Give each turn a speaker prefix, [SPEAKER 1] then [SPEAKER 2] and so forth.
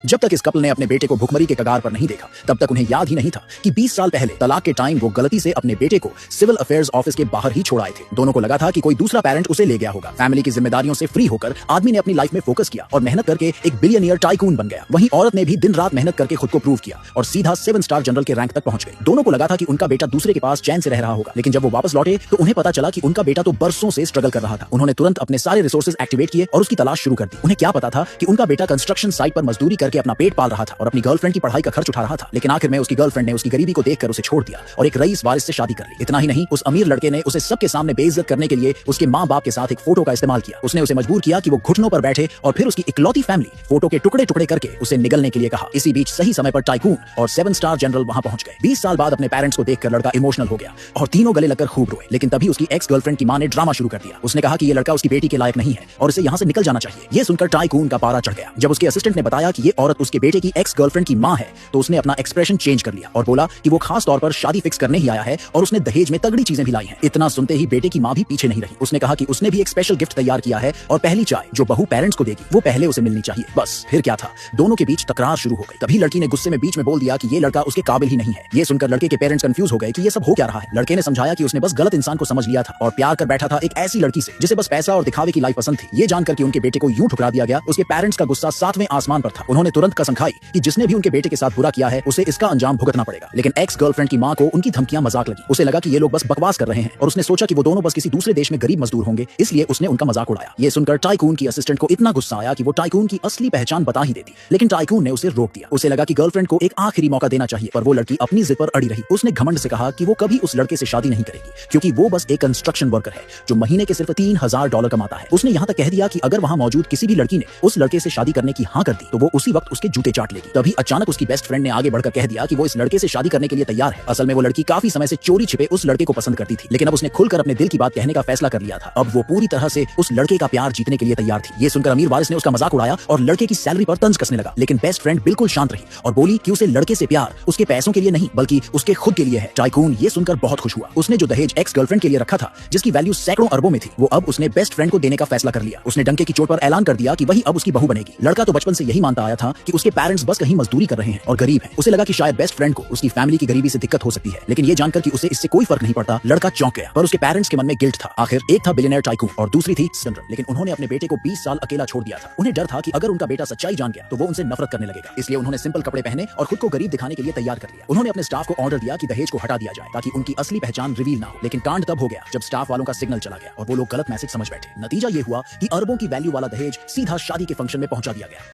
[SPEAKER 1] जब तक इस कपल ने अपने बेटे को भुखमरी के कगार पर नहीं देखा तब तक उन्हें याद ही नहीं था कि 20 साल पहले तलाक के टाइम वो गलती से अपने बेटे को सिविल अफेयर्स ऑफिस के बाहर ही छोड़ आए थे। दोनों को लगा था कि कोई दूसरा पेरेंट उसे ले गया होगा। फैमिली की जिम्मेदारियों से फ्री होकर आदमी ने अपनी लाइफ में फोकस किया और मेहनत करके एक बिलियनियर टाइकून बन गया। वहीं औरत ने भी दिन रात मेहनत करके खुद को प्रूव किया और सीधा 7 स्टार जनरल के रैंक तक पहुंच गई। दोनों को लगा था कि उनका बेटा दूसरे के पास चैन से रह रहा होगा, लेकिन जब वो वापस लौटे तो उन्हें पता चला कि उनका बेटा तो बरसों से स्ट्रगल कर रहा था। उन्होंने तुरंत अपने सारे रिसोर्सेज एक्टिवेट किए और उसकी तलाश शुरू कर दी। उन्हें क्या पता था कि उनका बेटा कंस्ट्रक्शन साइट पर मजदूरी करके अपना पेट पाल रहा था और अपनी गर्लफ्रेंड की पढ़ाई का खर्च उठा रहा था। लेकिन आखिर में उसकी गर्लफ्रेंड ने उसकी गरीबी को देखकर उसे छोड़ दिया और एक रईस वारिस से शादी कर ली। इतना ही नहीं, उस अमीर लड़के ने उसे सबके सामने बेइज्जत करने के लिए उसके माँ बाप के साथ एक फोटो का इस्तेमाल किया। उसने उसे मजबूर किया कि वो घुटनों पर बैठे और फिर उसकी इकलौती फैमिली फोटो के टुकड़े टुकड़े करके उसे निगलने के लिए कहा। इसी बीच सही समय पर टाइकून और 7 स्टार जनरल वहां पहुंच गए। 20 साल बाद अपने पेरेंट्स को देखकर लड़का इमोशनल हो गया और तीनों गले लगकर खूब रोए। लेकिन तभी उसकी एक्स गर्लफ्रेंड की मां ने ड्रामा शुरू कर दिया। उसने कहा कि ये लड़का उसकी बेटी के लायक नहीं है और इसे यहाँ से निकल जाना चाहिए। ये सुनकर टाइकून का पारा चढ़ गया। जब उसके असिस्टेंट ने बताया कि ये औरत उसके बेटे की एक्स गर्लफ्रेंड की मां है तो उसने अपना एक्सप्रेशन चेंज कर लिया और बोला कि वो खास तौर पर शादी फिक्स करने ही आया है और उसने दहेज में तगड़ी चीजें भी लाई हैं। इतना सुनते ही बेटे की मां भी पीछे नहीं रही। उसने कहा कि उसने भी एक स्पेशल गिफ्ट तैयार किया है और पहली चाय जो बहू पेरेंट्स को देगी वो पहले उसे मिलनी चाहिए। बस फिर क्या था, दोनों के बीच तकरार शुरू हो गई। तभी लड़की ने गुस्से में बीच में बोल दिया कि ये लड़का उसके काबिल ही नहीं है। ये सुनकर लड़के के पेरेंट्स कंफ्यूज हो गए कि ये सब हो क्या रहा है। लड़के ने समझाया कि उसने बस गलत इंसान को समझ लिया था और प्यार कर बैठा था एक ऐसी लड़की से जिसे बस पैसा और दिखावे की लाइफ पसंद थी। ये जानकर कि उनके बेटे को यूं ठुकरा दिया गया, उसके पेरेंट्स का गुस्सा 7वें आसमान पर था। उन्होंने तुरंत कसम खाई कि जिसने भी उनके बेटे के साथ बुरा किया है उसे इसका अंजाम भुगतना पड़ेगा। लेकिन एक्स गर्लफ्रेंड की मां को उनकी धमकियां मजाक लगी। उसे लगा कि ये लोग बस बकवास कर रहे हैं और उसने सोचा कि वो दोनों बस किसी दूसरे देश में गरीब मजदूर होंगे, इसलिए उसने उनका मजाक उड़ाया। ये सुनकर टाइकून की असिस्टेंट को इतना गुस्सा आया कि वो टाइकून की असली पहचान बता ही देती, लेकिन टाइकून ने उसे रोक दिया। उसे लगा कि गर्लफ्रेंड को एक आखिरी मौका देना चाहिए, पर वो लड़की अपनी जिद पर अड़ी रही। उसने घमंड से कहा कि वो कभी उस लड़के से शादी नहीं करेगी क्योंकि वो बस एक कंस्ट्रक्शन वर्कर है जो महीने के सिर्फ $3000 कमाता है। उसने यहाँ तक कह दिया कि अगर वहाँ मौजूद किसी भी लड़की ने उस लड़के से शादी करने की हाँ कर दी तो वो उसी वक्त उसके जूते चाट लेगी। तभी अचानक उसकी बेस्ट फ्रेंड ने आगे बढ़कर कह दिया कि वो इस लड़के से शादी करने के लिए तैयार है। असल में वो लड़की काफी समय से चोरी छिपे उस लड़के को पसंद करती थी, लेकिन अब उसने खुलकर अपने दिल की बात कहने का फैसला कर लिया था। अब वो पूरी तरह से उस लड़के का प्यार जीतने के लिए तैयार थी। ये सुनकर अमीर वारिस ने उसका मजाक उड़ाया और लड़के की सैलरी पर तंज कसने लगा, लेकिन बेस्ट फ्रेंड बिल्कुल शांत रही और बोली कि उसे लड़के से प्यार उसके पैसों के लिए नहीं बल्कि उसके खुद के लिए है। टाइकून ये सुनकर बहुत खुश हुआ। उसने जो दहेज एक्स गर्लफ्रेंड के लिए रखा था जिसकी वैल्यू सैकड़ों अरबों में थी, वो अब उसने बेस्ट फ्रेंड को देने का फैसला कर लिया। उसने डंके की चोट पर ऐलान कर दिया कि वही अब उसकी बहू बनेगी। लड़का तो बचपन से यही मानता आया था कि उसके पेरेंट्स बस कहीं मजदूरी कर रहे हैं और गरीब हैं। उसे लगा कि शायद बेस्ट फ्रेंड को उसकी फैमिली की गरीबी से दिक्कत हो सकती है, लेकिन ये जानकर कि उसे इससे कोई फर्क नहीं पड़ता, लड़का चौंक गया। पर उसके पेरेंट्स के मन में गिल्ट था। आखिर एक था बिलियनर टाइकून और दूसरी थी जनरल, लेकिन उन्होंने अपने बेटे को 20 साल अकेला छोड़ दिया था। उन्हें डर था कि अगर उनका बेटा सच्चाई जान गया तो वो उनसे नफरत करने लगेगा, इसलिए उन्होंने सिंपल कपड़े पहने और खुद को गरीब दिखाने के लिए तैयार कर लिया। उन्होंने अपने स्टाफ को ऑर्डर दिया कि दहेज को हटा दिया जाए ताकि उनकी असली पहचान रिवील ना हो। लेकिन कांड तब हो गया जब स्टाफ वालों का सिग्नल चला गया और वो लोग गलत मैसेज समझ बैठे। नतीजा ये हुआ कि अरबों की वैल्यू वाला दहेज सीधा शादी के फंक्शन में पहुंचा दिया गया।